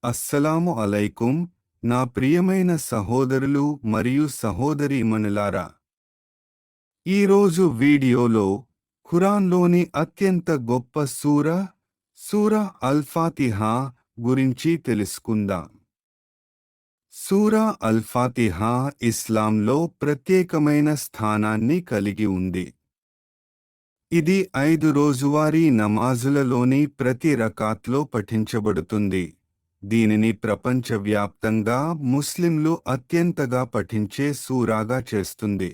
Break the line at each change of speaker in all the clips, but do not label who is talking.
అస్సలాము అలైకుం, నా ప్రియమైన సహోదరులు మరియు సహోదరీమణులారా. ఈరోజు వీడియోలో ఖురాన్లోని అత్యంత గొప్ప సూరా అల్-ఫాతిహా గురించి తెలుసుకుందాం. సూరా అల్-ఫాతిహా ఇస్లాంలో ప్రత్యేకమైన స్థానాన్ని కలిగి ఉంది. ఇది 5 రోజువారీ నమాజులలోని ప్రతి రకాత్లో పఠించబడుతుంది. దీనిని ప్రపంచవ్యాప్తంగా ముస్లింలు అత్యంతగా పఠించే సూరాగా చేస్తుంది.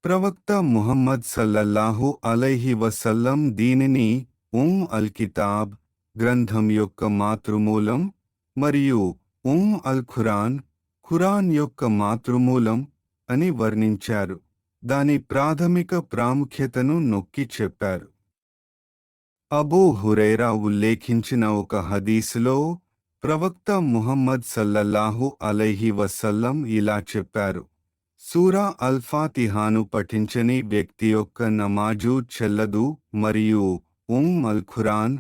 ప్రవక్త ముహమ్మద్ సల్లల్లాహు అలైహి వసల్లం దీనిని అల్-కితాబ్, గ్రంథం యొక్క మాతృమూలం, మరియు ఖురాన్ యొక్క మాతృమూలం అని వర్ణించారు. దాని ప్రాథమిక ప్రాముఖ్యతను నొక్కి చెప్పారు. అబూ హురైరా ఉల్లేఖించిన ఒక హదీసులో ప్రవక్త ముహమ్మద్ సల్లల్లాహు అలైహి వసల్లం ఇలా చెప్పారు: సూరా అల్-ఫాతిహాను పఠించని వ్యక్తి యొక్క నమాజు చెల్లదు, మరియు అల్-ఖురాన్,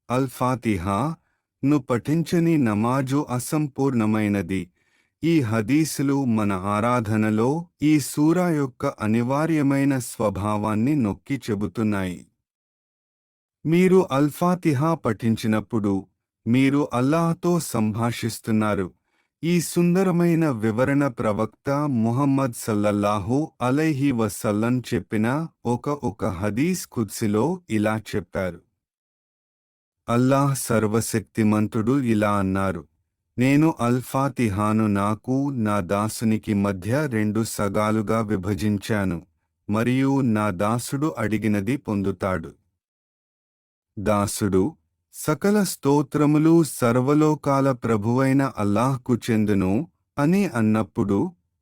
అల్-ఫాతిహా ను పఠించని నమాజు అసంపూర్ణమైనది. ఈ హదీసులు మన ఆరాధనలో ఈ సూరా యొక్క అనివార్యమైన స్వభావాన్ని నొక్కి చెబుతున్నాయి. మీరు అల్-ఫాతిహా పఠించినప్పుడు మీరు అల్లాహ్తో సంభాషిస్తున్నారు. ఈ సుందరమైన వివరణ ప్రవక్త ముహమ్మద్ సల్లల్లాహు అలైహి వసల్లం చెప్పిన ఒక హదీస్ కుద్సిలో ఇలా చెప్పారు: అల్లాహ్ సర్వశక్తిమంతుడు ఇలా అన్నారు, నేను అల్-ఫాతిహాను నాకు నా దాసునికి మధ్య 2 సగాలుగా విభజించాను, మరియు నా దాసుడు అడిగినది పొందుతాడు. దాసుడు: సకల స్తోత్రములు సర్వలోకాల ప్రభువైన అల్లాహ్కు చెందును అని అన్నప్పుడు,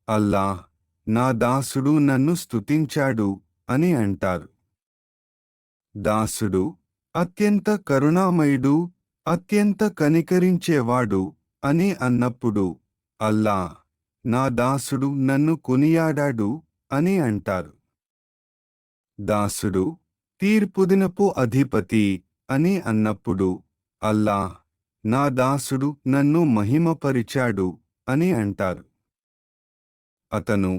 అల్లాహ్, నా దాసుడు నన్ను స్తుతించాడు అని అంటారు. దాసుడు: అత్యంత కరుణామయుడు, అత్యంత కనికరించేవాడు అని అన్నప్పుడు, అల్లాహ్, నా దాసుడు నన్ను కొనియాడాడు అని అంటారు. దాసుడు: తీర్పుదినపు అధిపతి అని అన్నప్పుడు, అల్లాహ్, నా దాసుడు నన్ను మహిమపరిచాడు అని అంటారు. అతను: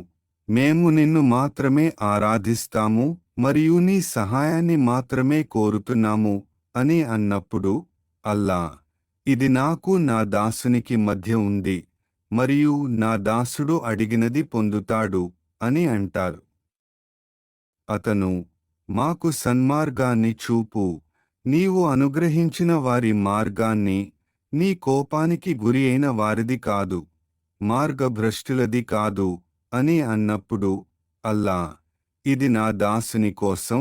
మేము నిన్ను మాత్రమే ఆరాధిస్తాము మరియు నీ సహాయాన్ని మాత్రమే కోరుతున్నాము అని అన్నప్పుడు, అల్లాహ్, ఇది నాకు నా దాసునికి మధ్య ఉంది, మరియు నా దాసుడు అడిగినది పొందుతాడు అని అంటారు. అతను: మాకు సన్మార్గాన్ని చూపు, నీవు అనుగ్రహించిన వారి మార్గాన్ని, నీ కోపానికి గురి అయిన వారిది కాదు, మార్గభ్రష్టులది కాదు అని అన్నప్పుడు, అల్లాహ్, ఇది నా దాసుని కోసం,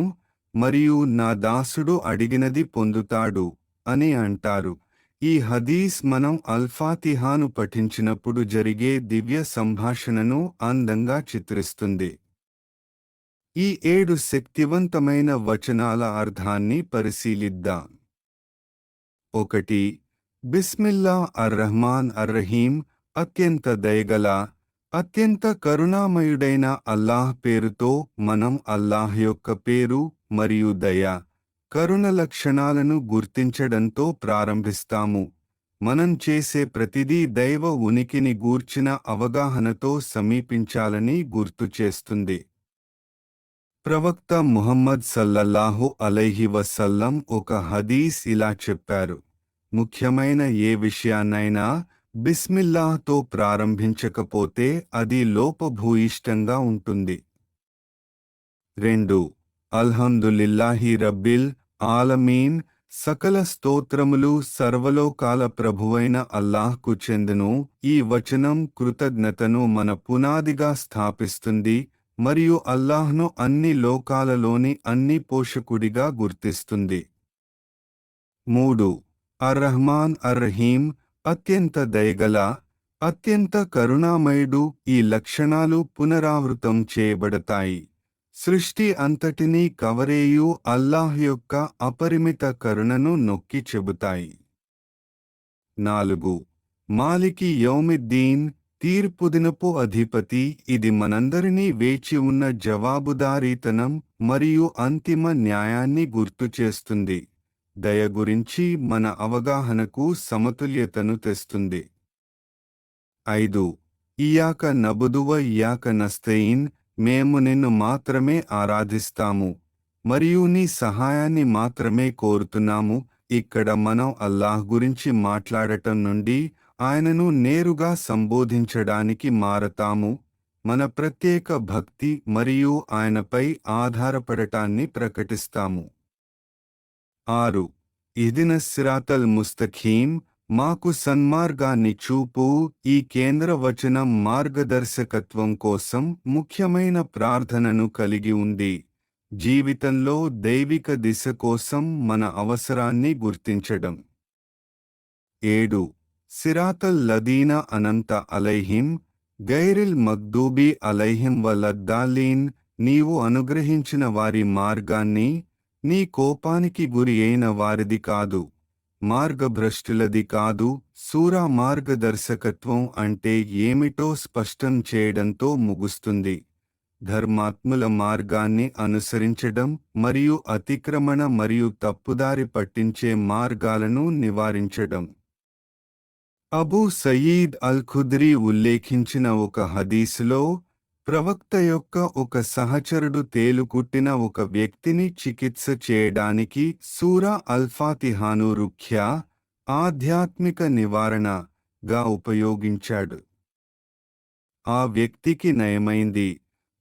మరియు నా దాసుడు అడిగినది పొందుతాడు అని అంటారు. ఈ హదీస్ మనం అల్-ఫాతిహాను పఠించినప్పుడు జరిగే దివ్య సంభాషణను అందంగా చిత్రిస్తుంది. ఈ 7 శక్తివంతమైన వచనాల అర్థాన్ని పరిశీలిద్దాం. 1. బిస్మిల్లా అర్-రహ్మాన్ అర్-రహీం, అత్యంత దయగల, అత్యంత కరుణామయుడైన అల్లాహ్ పేరుతో మనం అల్లాహ్ యొక్క పేరు మరియు దయ, కరుణ లక్షణాలను గుర్తించడంతో ప్రారంభిస్తాము. మనం చేసే ప్రతిదీ దైవ ఉనికిని గూర్చిన అవగాహనతో సమీపించాలని గుర్తుచేస్తుంది. ప్రవక్త ముహమ్మద్ సల్లల్లాహు అలైహి వసల్లం ఒక హదీస్ ఇలా చెప్పారు: ముఖ్యమైన ఏ విషయాన్నైనా బిస్మిల్లాహ్తో ప్రారంభించకపోతే అది లోపభూయిష్టంగా ఉంటుంది. 2. అల్హమ్దులిల్లాహి రబ్బిల్ ఆలమీన్, సకల స్తోత్రములు సర్వలోకాల ప్రభువైన అల్లాహ్కు చెందును. ఈ వచనం కృతజ్ఞతను మన పునాదిగా స్థాపిస్తుంది మరియు అల్లాహ్ను అన్ని లోకాలలోని అన్ని పోషకుడిగా గుర్తిస్తుంది. 3. అర్-రహ్మాన్ అర్-రహీం, అత్యంత దయగల, అత్యంత కరుణామయుడు. ఈ లక్షణాలు పునరావృతం చేయబడతాయి, సృష్టి అంతటినీ కవరేయు అల్లాహ్ యొక్క అపరిమిత కరుణను నొక్కి చెబుతాయి. 4. మాలికి యౌమిద్దీన్, తీర్పుదినపు అధిపతి. ఇది మనందరినీ వేచి ఉన్న జవాబుదారీతనం మరియు అంతిమ న్యాయాన్ని గుర్తుచేస్తుంది. దయ గురించి మన అవగాహనకు సమతుల్యతను తెస్తుంది. 5. ఇయాక నబుదువ ఇయాక నస్తయిన్, మేము నిన్ను మాత్రమే ఆరాధిస్తాము మరియు నీ సహాయాన్ని మాత్రమే కోరుతున్నాము. ఇక్కడ మనం అల్లాహ్ గురించి మాట్లాడటం నుండి ఆయనను నేరుగా సంబోధించడానికి మారతాము. మన ప్రత్యేక భక్తి మరియు ఆయనపై ఆధారపడటాన్ని ప్రకటిస్తాము. 6. ఇహ్దిన సిరాతల్ ముస్తఖీం, మాకు సన్మార్గాన్ని చూపు. ఈ కేంద్ర వచనం మార్గదర్శకత్వం కోసం ముఖ్యమైన ప్రార్థనను కలిగి ఉంది. జీవితంలో దైవిక దిశ కోసం మన అవసరాన్ని గుర్తించడం. 7. సిరాతల్ లదీన అనంత అలైహిం గైరిల్ మగ్దూబీ అలైహిం వలద్దాలీన్, నీవు అనుగ్రహించిన వారి మార్గాన్ని, నీ కోపానికి గురి అయిన వారిది కాదు, మార్గభ్రష్టులది కాదు. సూరా మార్గదర్శకత్వం అంటే ఏమిటో స్పష్టం చేయడంతో ముగుస్తుంది. ధర్మాత్ముల మార్గాన్ని అనుసరించడం మరియు అతిక్రమణ మరియు తప్పుదారి పట్టించే మార్గాలను నివారించడం. అబూ సయీద్ అల్-ఖుద్రీ ఉల్లేఖించిన ఒక హదీసులో, ప్రవక్త యొక్క ఒక సహచరుడు తేలుకుట్టిన ఒక వ్యక్తిని చికిత్స చేయడానికి సూరా అల్-ఫాతిహాను రుఖ్యా, ఆధ్యాత్మిక నివారణగా ఉపయోగించాడు. ఆ వ్యక్తికి నయమైంది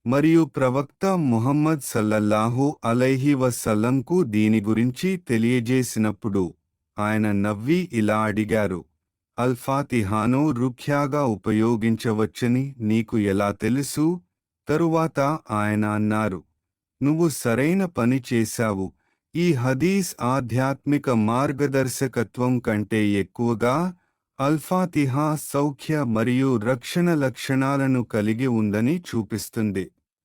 మరియు ప్రవక్త ముహమ్మద్ సల్లల్లాహు అలైహి వసల్లంకు దీని గురించి తెలియజేసినప్పుడు ఆయన నవ్వి ఇలా అడిగారు, అల్-ఫాతిహాను రుఖ్యాగా ఉపయోగించవచ్చని నీకు ఎలా తెలుసు? తరువాత ఆయన అన్నారు, నువ్వు సరైన పని చేశావు. ఈ హదీస్ ఆధ్యాత్మిక మార్గదర్శకత్వం కంటే ఎక్కువగా అల్-ఫాతిహా సౌఖ్య మరియు రక్షణ లక్షణాలను కలిగి ఉందని చూపిస్తుంది.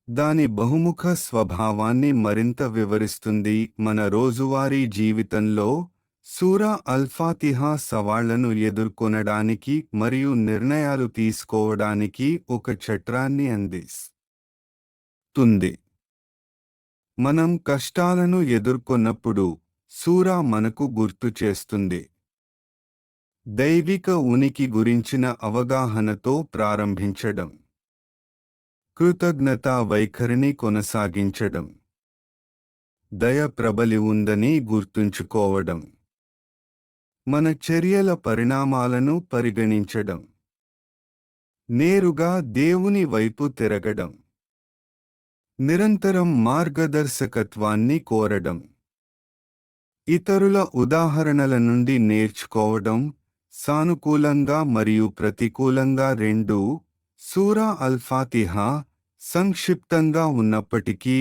దాని బహుముఖ స్వభావాన్ని మరింత వివరిస్తుంది. మన రోజువారీ జీవితంలో సూరా అల్-ఫాతిహా సవాళ్లను ఎదుర్కొనడానికి మరియు నిర్ణయాలు తీసుకోవడానికి ఒక చట్రాన్ని అందిస్తుంది. మనం కష్టాలను ఎదుర్కొన్నప్పుడు సూరా మనకు గుర్తు చేస్తుంది. దైవిక ఉనికి గురించిన అవగాహనతో ప్రారంభించడం, కృతజ్ఞతా వైఖరిని కొనసాగించడం, దయ ప్రబలి ఉందని గుర్తుంచుకోవడం, మన చర్యల పరిణామాలను పరిగణించడం, నేరుగా దేవుని వైపు తిరగడం, నిరంతరం మార్గదర్శకత్వాన్ని కోరడం, ఇతరుల ఉదాహరణల నుండి నేర్చుకోవడం, సానుకూలంగా మరియు ప్రతికూలంగా రెండూ. సూరా అల్-ఫాతిహా సంక్షిప్తంగా ఉన్నప్పటికీ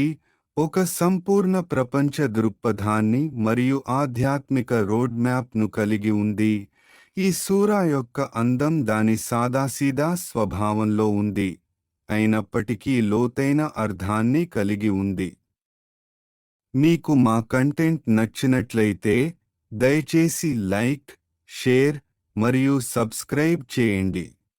ఒక సంపూర్ణ ప్రపంచ దృక్పథాన్ని మరియు ఆధ్యాత్మిక రోడ్ మ్యాప్ను కలిగి ఉంది. ఈ సూరా యొక్క అందం దాని సాదాసీదా స్వభావంలో ఉంది, అయినప్పటికీ లోతైన అర్థాన్ని కలిగి ఉంది. మీకు మా కంటెంట్ నచ్చినట్లయితే దయచేసి లైక్, షేర్ మరియు సబ్స్క్రైబ్ చేయండి.